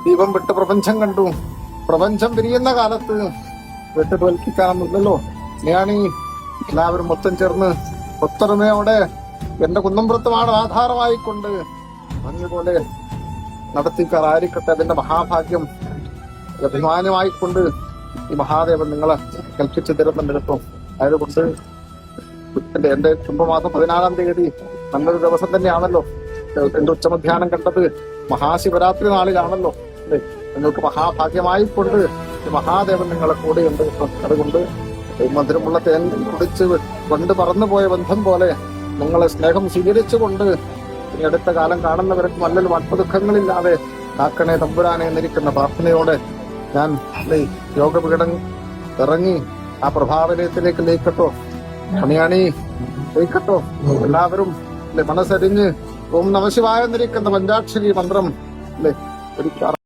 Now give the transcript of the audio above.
ദീപം വിട്ട് പ്രപഞ്ചം കണ്ടു. പ്രപഞ്ചം പിരിയുന്ന കാലത്ത് വിട്ട് തോൽപ്പിക്കാനൊന്നുമില്ലല്ലോ. ഞാൻ എല്ലാവരും മൊത്തം ചേർന്ന് ഒത്തൊരുമയോടെ എന്റെ കുന്നംപുറത്തുമാണ് ആധാരമായിക്കൊണ്ട് ഭംഗിപോലെ നടത്തിക്കാറായിരിക്കട്ടെ. അതിന്റെ മഹാഭാഗ്യം അഭിമാനമായിക്കൊണ്ട് ഈ മഹാദേവൻ നിങ്ങളെ കൽപ്പിച്ചു തരുന്നുണ്ടെടുക്കും. അതുകൊണ്ട് എന്റെ കുംഭമാസം 14-ാം തീയതി നല്ലൊരു ദിവസം തന്നെയാണല്ലോ. എന്റെ ഉച്ചമധ്യാനം കണ്ടത് മഹാശിവരാത്രി നാളിലാണല്ലോ. അല്ലേ? നിങ്ങൾക്ക് മഹാഭാഗ്യമായിക്കൊണ്ട് ഈ മഹാദേവൻ നിങ്ങളെ കൂടെയുണ്ട്. അതുകൊണ്ട് മധുരമുള്ള തേൻ കുടിച്ച് കൊണ്ട് പറന്നുപോയ ബന്ധം പോലെ നിങ്ങളെ സ്നേഹം സ്വീകരിച്ചുകൊണ്ട് ഇനി അടുത്ത കാലം കാണുന്നവർക്ക് നല്ലൊരു ആത്മദുഃഖങ്ങളില്ലാതെ കാക്കണേ തമ്പുരാനെ എന്നിരിക്കുന്ന പ്രാർത്ഥനയോടെ ഞാൻ യോഗപീഠം ഇറങ്ങി ആ പ്രഭാവലയത്തിലേക്ക് ലയിക്കട്ടോ. പണിയാണി ലയിക്കട്ടോ. എല്ലാവരും മനസ്സരിഞ്ഞ് ഓം നമശിവായ എന്നിരിക്കുന്ന പഞ്ചാക്ഷരി മന്ത്രം ഒരു